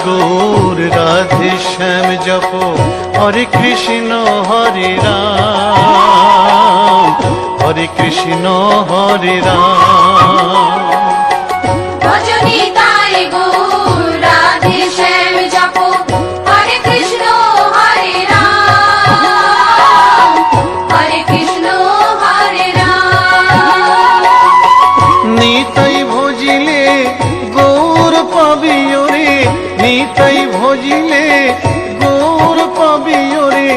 গৌর রাধে শ্যাম জপ হরে কৃষ্ণ হরে রাম, হরে কৃষ্ণ হরে রাম। ভজনি তাই গৌর রাধে শ্যাম জপ হরে কৃষ্ণ হরে রাম, হরে কৃষ্ণ হরে রাম। নিতাই ভজিলে গৌর পাবি ওরে, নিতাই ভজিলে গৌর পাবি ওরে,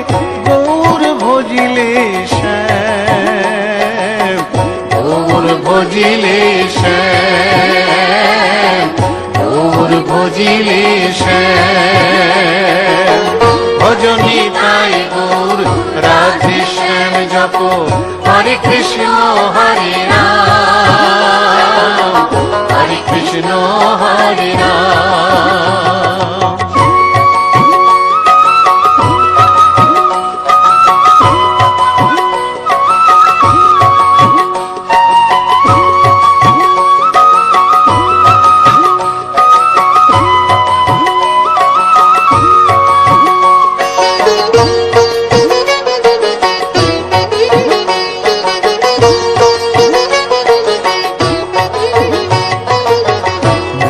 গৌর ভজিলে শ্যাম, গৌর ভজিলে শ্যাম, গৌর ভজিলে শ্যাম। ভজনি তাই গৌর রাধে শ্যাম জপ হরে কৃষ্ণ হরে রাম, হরে কৃষ্ণ হরে রাম।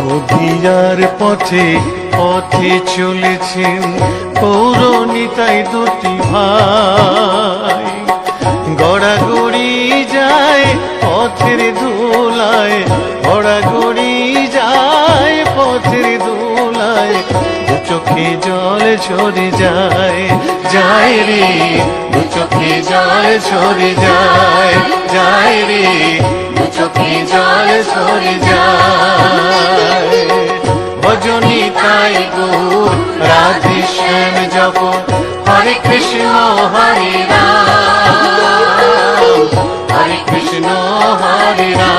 নদিয়ার পথে পথে চলেছেন পৌরনিতাই দুটি ভাই, গড়াগড়ি যায় পথের ধুলায়, গড়াগড়ি যায় পথের ধুলায়, দু চোখে জল ঝরে যায়, যায় রে দু চোখে জল ঝরে যায়, যায় রে দু চোখে জল ঝরে যায়। ভজনি তাই গৌর রাধে শ্যাম জপ হরে কৃষ্ণ হরে রাম, হরে কৃষ্ণ হরে রাম।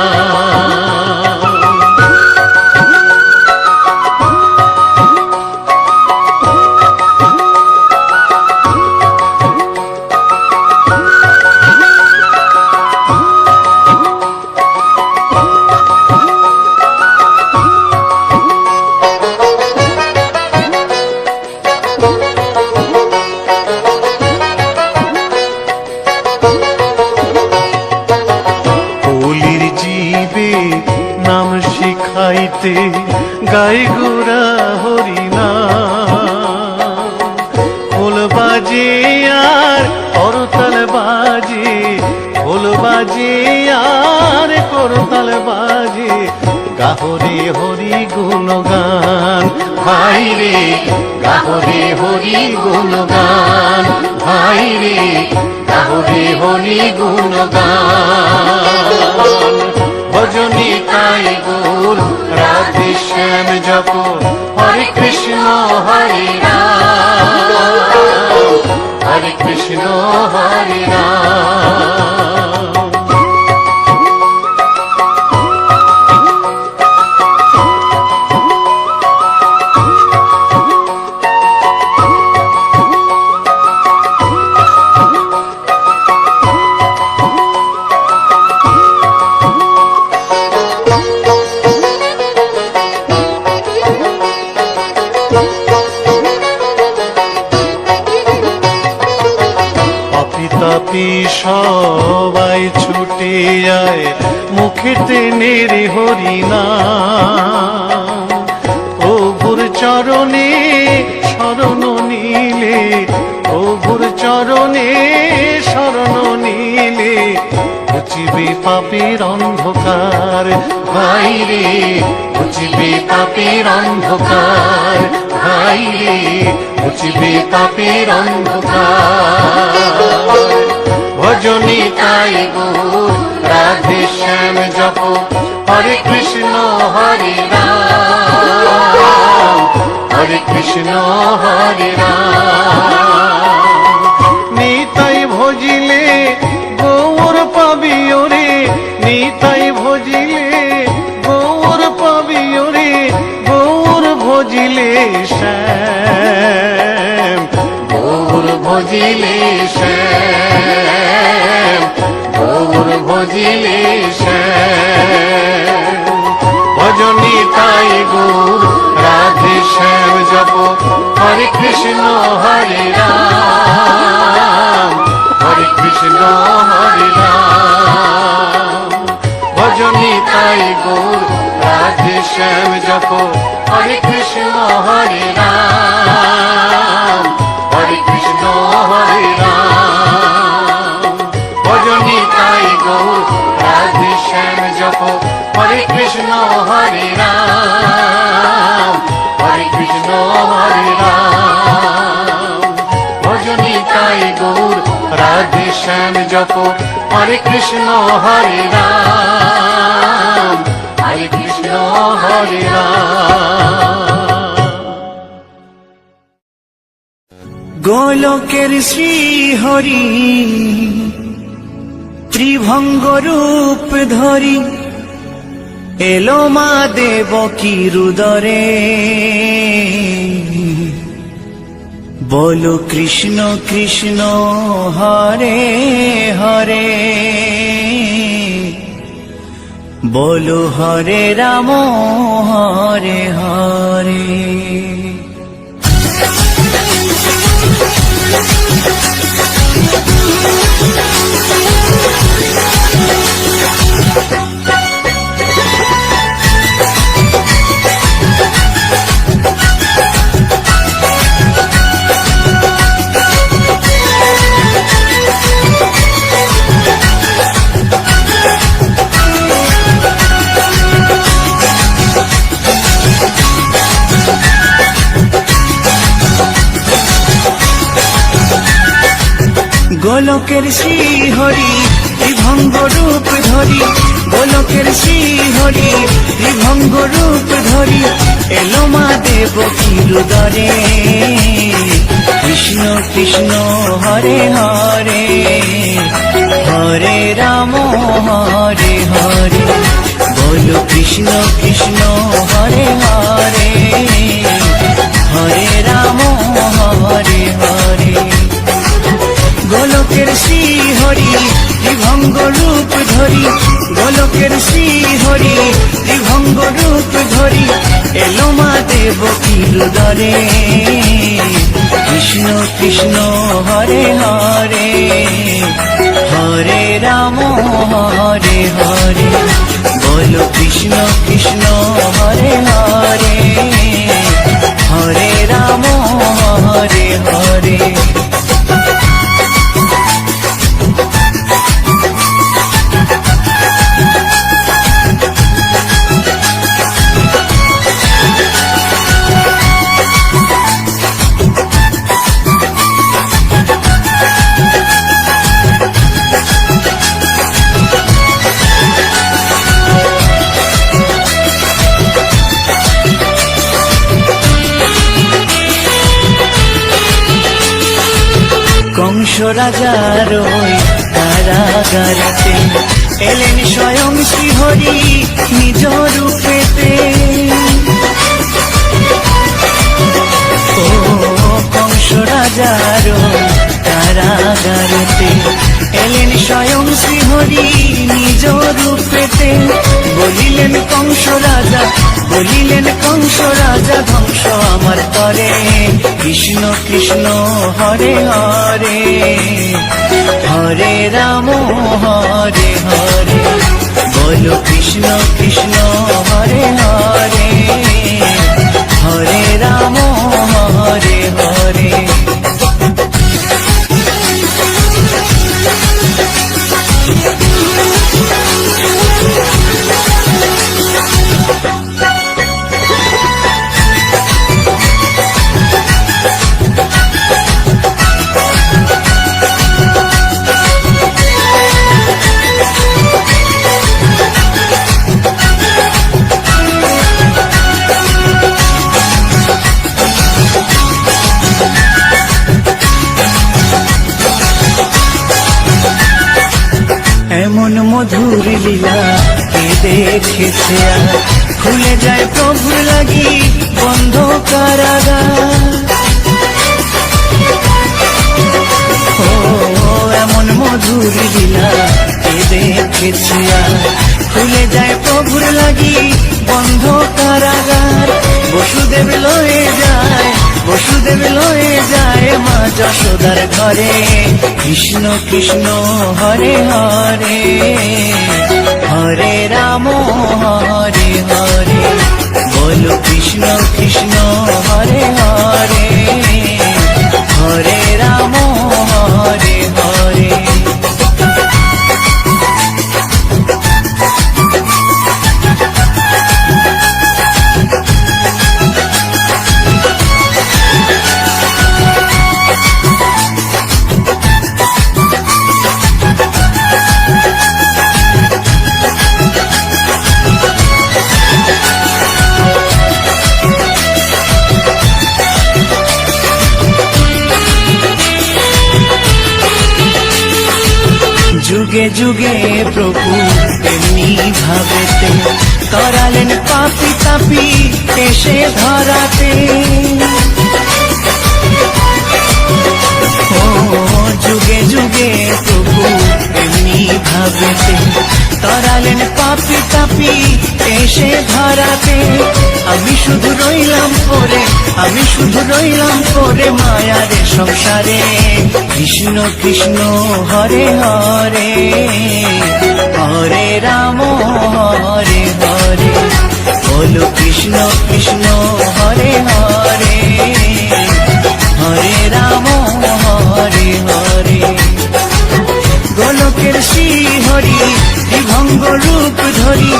নাম শিখাইতে গাই গোরা হরিনাম, খোল বাজে আর করতাল বাজে, খোল বাজে আর করতাল বাজে, গাহরে হরি গুণগান ভাই রে, গাহরে হরি গুণগান ভাই রে, গাহরে হরি গুণগান। ভজনি তাই গৌর রাধে শ্যাম জপ হরে কৃষ্ণ হরে রাম, হরে কৃষ্ণ হরে রাম। তাপি সবাই ছুটে যায় মুখেতে নেড়ে হরিনাম, প্রভুর চরণে শরণ নিলে, প্রভুর চরণে শরণ নিলে, ঘুচিবে পাপের অন্ধকার ভাই রে, ঘুচিবে পাপের অন্ধকার ভাই রে, ঘুচিবে পাপের অন্ধকার। ভজনি তাই গৌর রাধে শ্যাম জপ হরে কৃষ্ণ হরে রাম, হরে কৃষ্ণ হরে রাম। নিতাই ভজিলে গৌর পাবি ওরে, নিতাই ভজিলে গৌর পাবি ওরে, গৌর ভজিলে শ্যাম, গৌর ভজিলে শ্যাম, গৌর ভজিলে শ্যাম। ভজনি তাই গৌর রাধে শ্যাম কৃষ্ণ হরে রাম, হরে কৃষ্ণ হরে রাম। ভজনী তাই গৌর রাধে শ্যাম জপ, হরে কৃষ্ণ হরে রাম, হরে কৃষ্ণ হরে রাম। ভজনী তাই গৌর রাধে শ্যাম জপ, হরে কৃষ্ণ হরে রাম, হরে কৃষ্ণ হরে রাম। ভজনী তাই গৌর রাধে শ্যাম জপ, হরে কৃষ্ণ হরে রাম, হরে কৃষ্ণ হরে রাম। গোলকের শ্রী হরি ত্রিভঙ্গ রূপ ধরি এলো মা দেবকীর উদরে। বলো কৃষ্ণ কৃষ্ণ হরে হরে, বলো হরে রাম হরে হরে। গোলকের শ্রী হরি ত্রিভঙ্গ রূপ ধরি, গোলকের শ্রী হরি ত্রিভঙ্গ রূপ ধরি এলো মা দেবকীর উদরে। কৃষ্ণ কৃষ্ণ হরে হরে, হরে রাম হরে হরে। বলো কৃষ্ণ কৃষ্ণ হরে হরে, হরে রাম হরে হরে। গোলকের শ্রী হরি ত্রিভঙ্গ রূপ ধরি, গোলকের শ্রী হরি ত্রিভঙ্গ রূপ ধরি এলো মা দেবকীর উদরে। কৃষ্ণ কৃষ্ণ হরে হরে, হরে রাম হরে হরে। বলো কৃষ্ণ কৃষ্ণ হরে হরে, হরে রাম হরে হরে। কংস রাজার ওই কারাগারেতে এলেন স্বয়ং শ্রীহরি নিজ রূপেতে। ও কংস রাজার ওই কারাগারেতে এলেন স্বয়ং শ্রীহরি নিজ রূপেতে। বলিলেন কংস রাজা, বলিলেন কংস রাজা ধ্বংস আমার করে। কৃষ্ণ কৃষ্ণ হরে হরে, হরে রাম হরে হরে। বলো কৃষ্ণ কৃষ্ণ হরে হরে, হরে রাম হরে হরে। এমন মধুর লীলা কে দেখেছে আর, খুলে যায় প্রভুর লাগি বন্ধ কারাগার। ও এমন মধুর লীলা কে দেখেছে আর, খুলে যায় প্রভুর লাগি বন্ধ কারাগার। বসুদেব লয়ে যায় বসুদেব লয়ে যায় মা যশোদার ঘরে। কৃষ্ণ কৃষ্ণ হরে হরে, হরে রাম হরে হরে, বলো কৃষ্ণ কৃষ্ণ হরে হরে, হরে রাম হরে হরে। যুগে যুগে প্রভু তেমনি ভাবেতে করালেন পাপি তাপি এসে ধরাতে। ও যুগে যুগে প্রভু তেমনি ভাবেতে করালেন পাপি তাপি এসে ধরাতে। আমি শুধু রইলাম পরে, আমি শুধু রইলাম পরে মায়ার সংসারে। কৃষ্ণ কৃষ্ণ হরে হরে, হরে রাম হরে হরে, বলো কৃষ্ণ কৃষ্ণ হরে হরে, হরে রাম হরে হরে। গোলকের শ্রী হরি ত্রিভঙ্গ রূপ ধরি,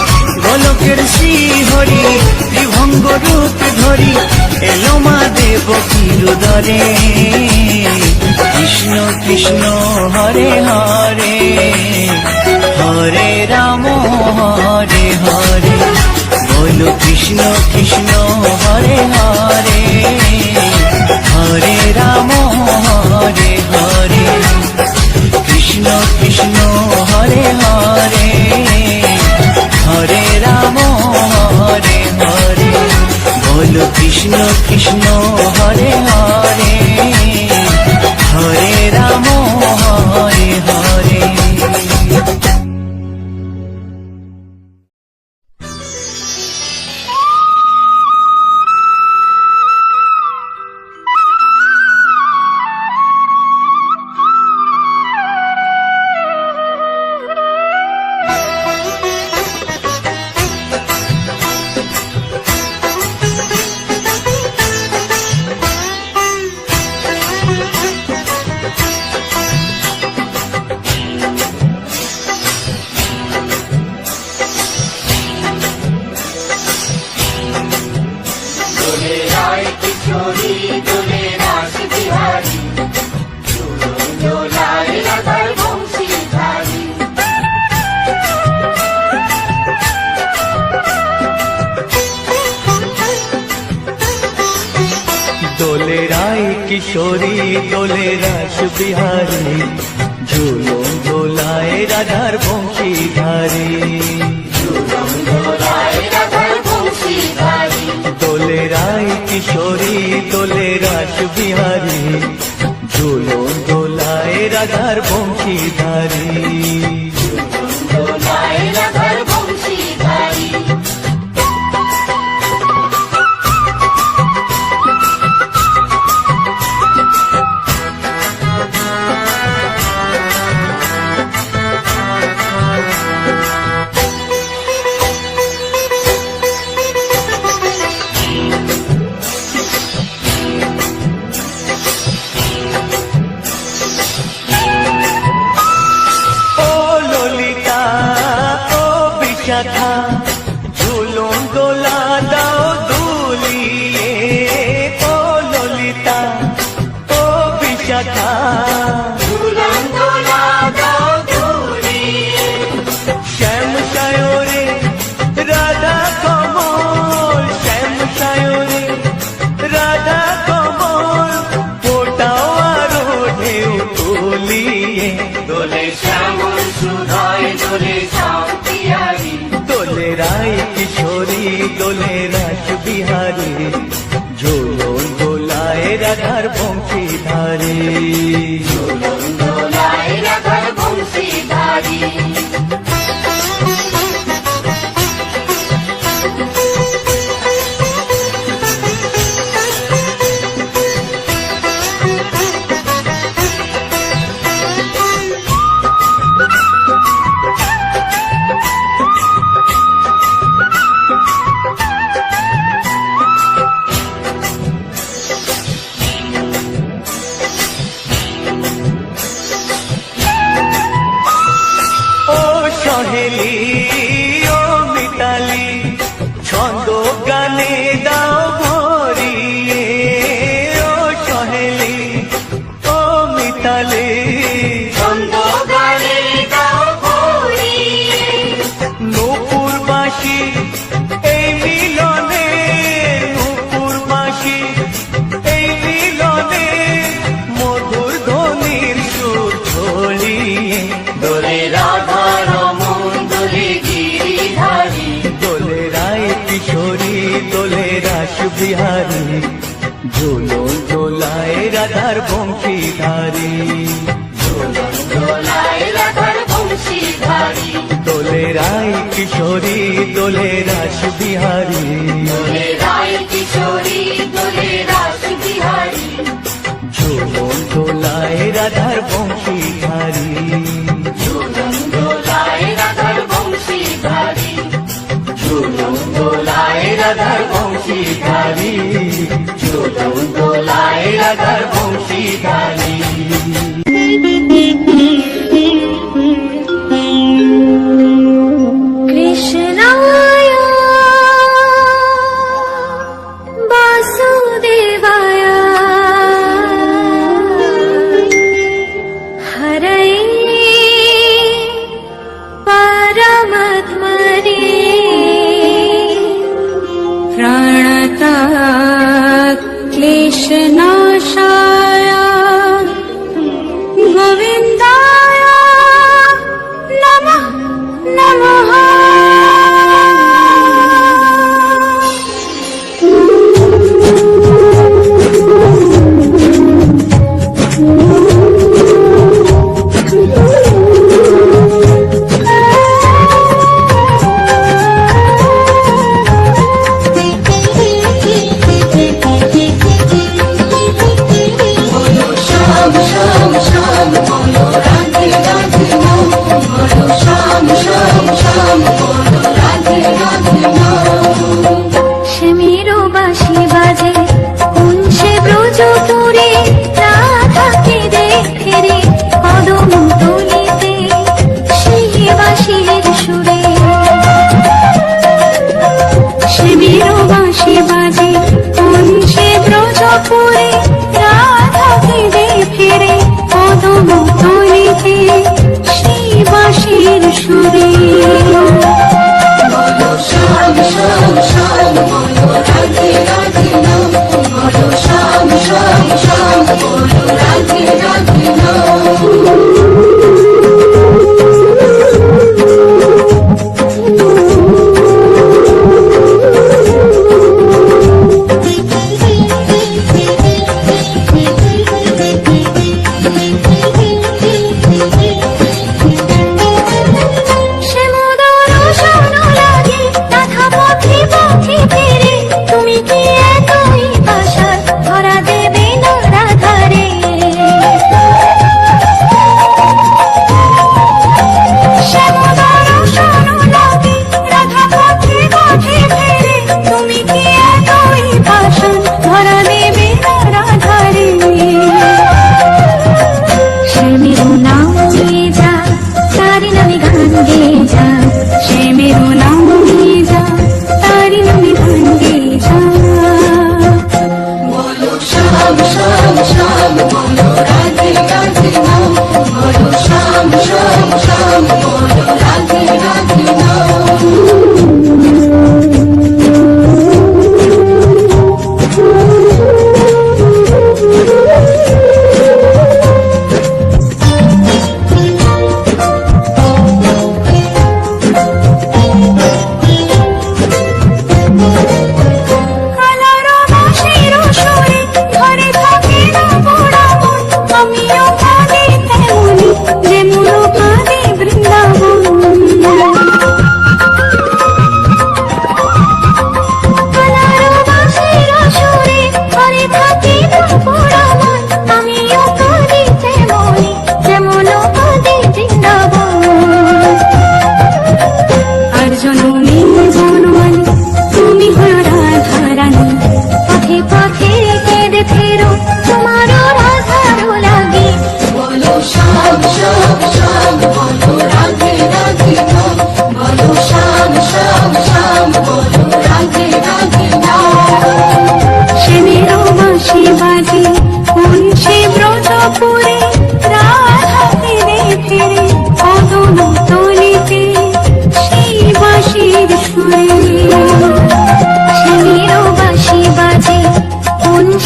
গোলকের শ্রী হরি ত্রিভঙ্গ রূপ ধরি, এলো মা দেবকীর উদরে। কৃষ্ণ কৃষ্ণ হরে হরে, হরে রাম হরে হরে, বলো কৃষ্ণ কৃষ্ণ হরে হরে, হরে রাম হরে হরে। কৃষ্ণ কৃষ্ণ হরে হরে, হরে রাম হরে হরে, বলো কৃষ্ণ কৃষ্ণ হরে হরে, হরে রাম হরে হরে। দোলে রায় কিশোরী দোলে রাস বিহারী, ঝুলন দোলায় রাধার বংশীধারী। দোলে রায় কিশোরী দোলে রাস বিহারী, ঝুলন দোলায় রাধার বংশীধারী। বিশাখা ঝুলন দোলা দাও দুলিয়ে, ও ললিতা ও বিশাখা ঝুলন দোলা দাও দুলিয়ে। শ্যাম সায়রে রাধা কমল, শ্যাম সায়রে রাধা কমল, ফোটাও আরো ঢেউ তুলিয়ে। দোলে শ্যামল সুধায় দোলে শান্তিয়ারি, দোলে রায় কিশোরী দোলে রাস বিহারী, ঝোলন দোলায় রাধার বংশীধারী। ঝুলন দোলায় রাধার বংশীধারী। দোলে রাধা রমন দোলে গিরিধারী দোলে রায় কিশোরী দোলে রাস বিহারী ঝুলন দোলায় রাধার বংশীধারী দোলায় রাধার বংশীধারী দোলে রায় কিশোরী দোলে রাস বিহারী দোলে রায় কিশোরী দোলে রাস বিহারী ঝুলন দোলায় রাধার বংশীধারী দোলায় রাধার বংশীধারী ঝুলন দোলায় রাধার বংশীধারী ঝুলন দোলায় রাধার বংশীধারী কৃষ্ণায় বাসুদেবায় হরয়ে পরমাত্মনে প্রাণতাৎ ক্লেশনাশায় গোবিন্দায় নমঃ নমঃ। শ্যামেরও বাঁশি বাজে কোন সে ব্রজপুরে রাধাকে দেখে রে কদম তলিতে সেই বাঁশির সুরে শ্যামেরও বাঁশি বাজে কোন সে ব্রজপুরে রাধাকে দেখে রে কদম তলিতে সেই বাঁশির সুরে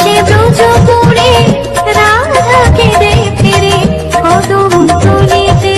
সে ব্রজপুরে রাধাকে দেখে রে কদম তলিতে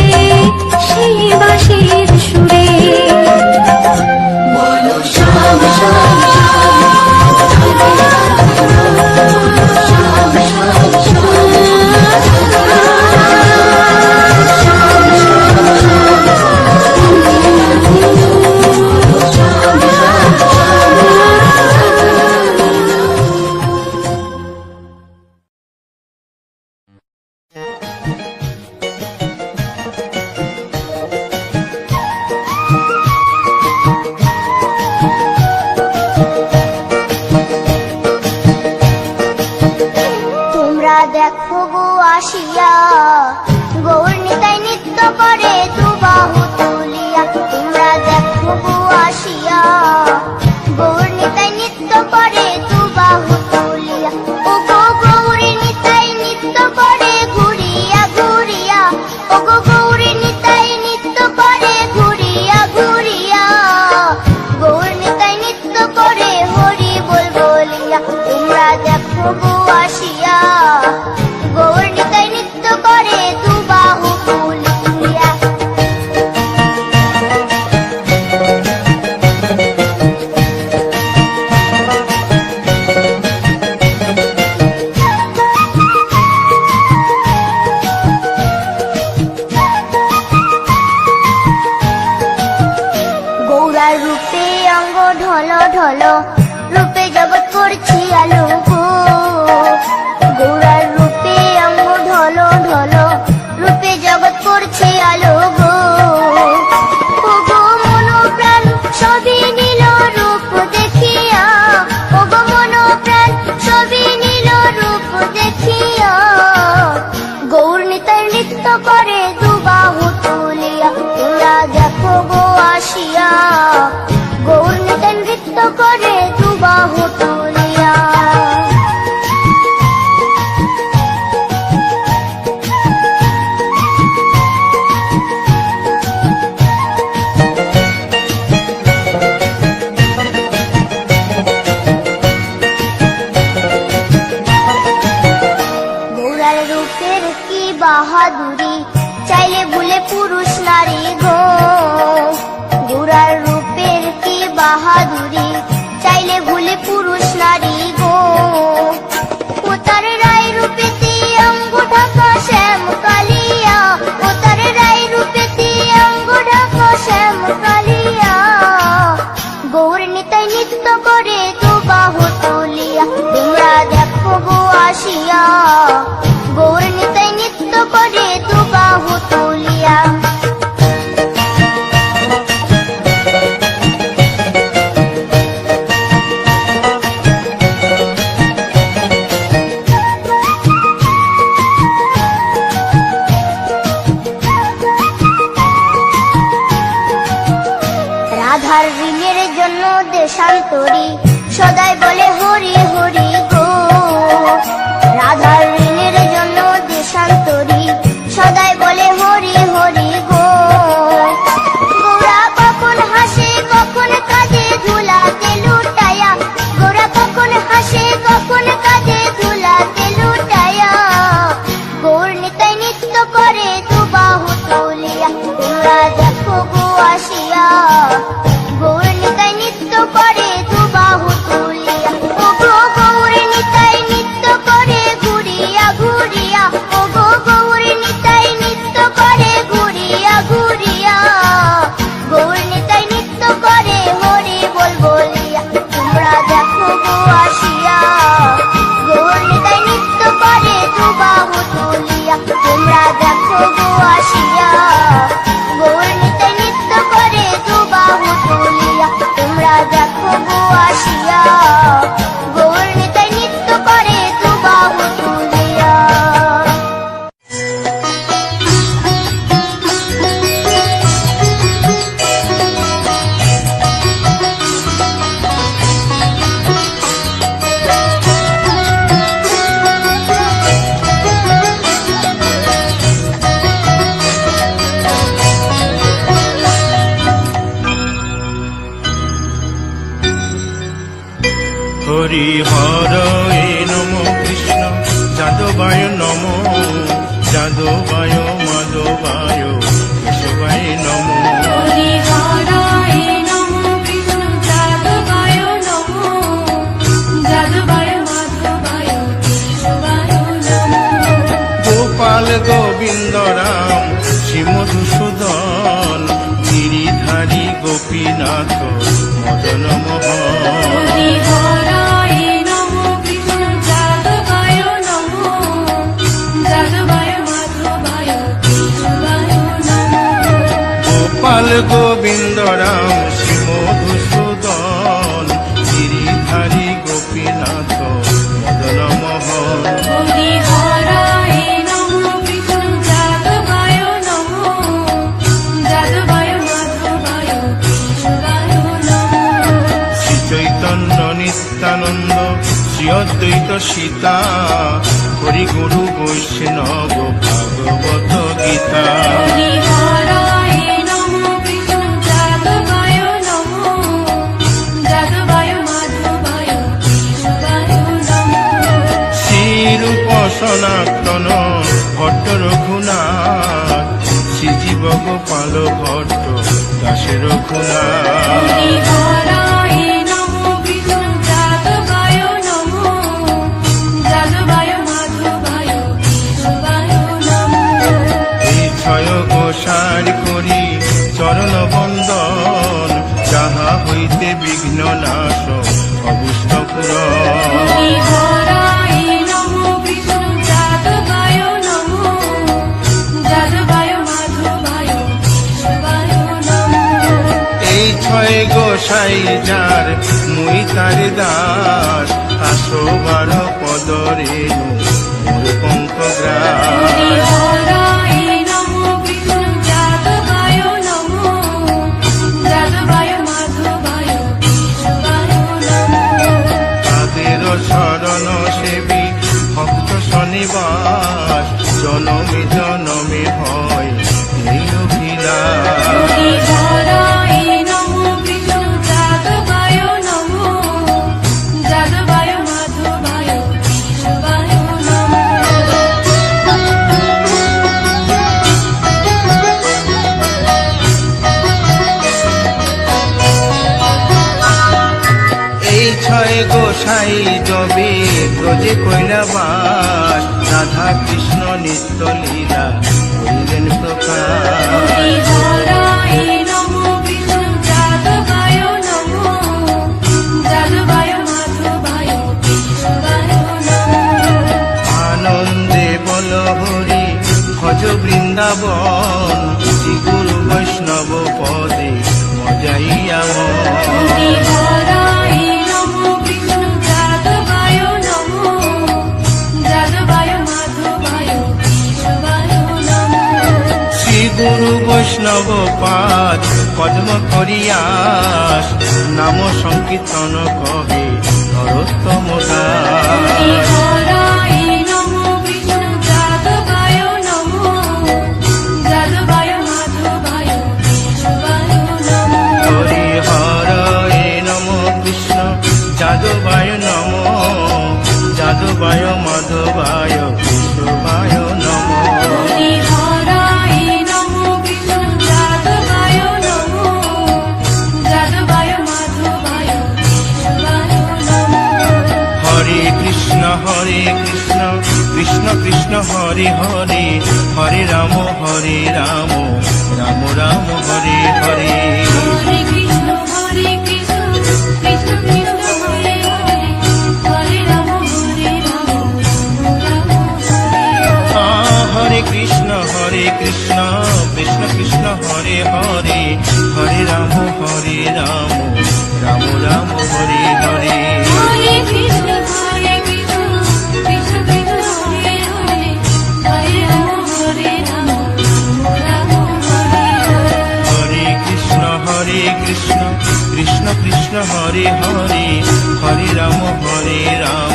ঢলো রূপে জগৎ করছি আলো গো গৌরার রূপে অঙ্গ ঢলো ঢলো রূপে জগৎ করছি আলো গো ও গো মন প্রাণ সবই নীল রূপ দেখিয়া ও গো মন প্রাণ সবই নীল রূপ দেখিয়া গৌর নিতাই নৃত্য করে দুবাহু তুলিয়া তোমরা দেখো গো আসিয়া গৌর নিতাই নৃত্য করে দুবাহু তুলিয়া গৌরার রূপের কি বাহাদুরি চাইলে ভুলে পুরুষ নারী গো গৌরার রূপের কি বাহাদুরি চাইলে ভুলে পুরুষ নারী গো ও তার রায় রূপেতে অঙ্গ ঢাকা শ্যাম কালিয়া ও তার রায় রূপেতে অঙ্গ ঢাকা শ্যাম কালিয়া গৌর নিতাই নৃত্য করে দুবাহু তুলিয়া তোমরা দেখো গো আসিয়া গৌর নিতাই নৃত্য করে দুবাহু তুলিয়া রাধার ঋণের জন্য দেশান্তরী সদাই বলে হরি হরি গো রাধার ঋণের জন্য দেশান্তরী সদাই বলে হরি হরি গো গোরা কখন হাসে কখন কাঁদে ধুলাতে লুটায়া গোরা কখন হাসে কখন কাঁদে ধুলাতে লুটায়া গৌর নিতাই নৃত্য করে দুবাহু তুলিয়া তোমরা দেখো গো আসিয়া গৌর নিতাই নৃত্য করে দুবাহু তুলিয়া ও গো গৌর নিতাই নৃত্য করে ঘুরিয়া ঘুরিয়া ও গো গৌর নিতাই নৃত্য করে ঘুরিয়া ঘুরিয়া গৌর নিতাই নৃত্য করে হরি বল বলিয়া তোমরা দেখো গো আসিয়া গৌর নিতাই নৃত্য করে দুবাহু তুলিয়া তোমরা দেখো গো আসিয়া গৌর নিতাই নৃত্য করে দুবাহু তুলিয়া তোমরা দেখো গো আসিয়া গৌর নিতাই নৃত্য করে দুবাহু তুলিয়া হরি হর এ নম কৃষ্ণ যাদবায় নম যাদবায় মাধবায় কেশবায় নম হরি হরায় নমঃ কৃষ্ণ যাদবায় নমঃ যাদবায় মাধবায় কেশবায় নমঃ গোপাল গোবিন্দ রাম শ্রী মধুসূদন গিরিধারী গোপীনাথ মদন মোহন হরি হরায় নমঃ কৃষ্ণ যাদবায় নমঃ যাদবায় মাধবায় কেশবায় নমঃ গোপাল গোবিন্দ রাম শ্রী মধুসূদন গিরিধারী গোপীনাথ মদন মোহন হরি হরায় নমঃ কৃষ্ণ যাদবায় নমঃ যাদবায় মাধবায় কেশবায় নমঃ শ্রী চৈতন্য নিত্যানন্দ শ্রী অদ্বৈত সীতা হরি গুরু বৈষ্ণব ভাগবত গীতা হরি হরায় নমঃ কৃষ্ণ যাদবায় নমঃ যাদবায় মাধবায় কেশবায় নমঃ শ্রীরূপ সনাতন ভট্ট রঘুনাথ শ্রীজীব গোপাল ভট্ট দাসে রঘুনাথ হরি হরায় নমঃ কৃষ্ণ যাদবায় নমঃ যাদবায় মাধবায় কেশবায় নমঃ এই ছয় গোসার করি চরণ বন্দন যাহা হইতে বিঘ্ন নাশ মধুর হরিহরায় নমো কৃষ্ণ যাদবায় নমো যাদবায় মাধবায় কেশবায় নমো এই ছয় গোসাই যার মুই তার দাস 112 পদরে মোর পঙ্কগ্রাস হরিহরায় নমো কৃষ্ণ যাদবায় নমো যাদবায় মাধবায় কেশবায় নমো তাদের শরণ সেবী ভক্ত শনিবাস জনমে জনমে হয় এই অভিলাষ হরিহরায় নমো কৃষ্ণ যাদবায় নমো যাদবায় মাধবায় কেশবায় নমো এই ছয় গোসাই যবে ব্রজে কৈলাবাস রাধা কৃষ্ণ নিত্য লীলা করিলেন প্রকাশ হরিহরায় নমো কৃষ্ণ যাদবায় নমো যাদবায় মাধবায় কেশবায় নমো আনন্দে বল হরি ভজ বৃন্দাবন শ্রী গুরু বৈষ্ণব পদে মজাইয়া মন হরিহরায় নমো কৃষ্ণ যাদবায় নমো যাদবায় মাধবায় কেশবায় নমো শ্রী গুরু বৈষ্ণব পাদ পদ্ম করিয়াস নাম সংকীর্তন কহে নরোত্তম দাস হরিহরায় নমো কৃষ্ণ যাদবায় নমো যাদবায় মাধবায় কেশবায় নমো হরি হরে নম কৃষ্ণ যাদবায় নম যাদবায় মাধবায় কেশবায় নম হরিহরায় নমো কৃষ্ণ যাদবায় নমো যাদবায় মাধবায় কেশবায় নমো হরে কৃষ্ণ কৃষ্ণ কৃষ্ণ হরে হরে হরে রাম রাম রাম হরে হরে হরে কৃষ্ণ কৃষ্ণ কৃষ্ণ হরে হরে হরে রাম রাম হরে হরে হরে কৃষ্ণ কৃষ্ণ কৃষ্ণ হরে হরে হরে রাম রাম রাম হরে হরে হরে কৃষ্ণ কৃষ্ণ কৃষ্ণ হরে হরে হরে রাম রাম হরে হরে হরে কৃষ্ণ কৃষ্ণ কৃষ্ণ কৃষ্ণ হরে হরে হরে রাম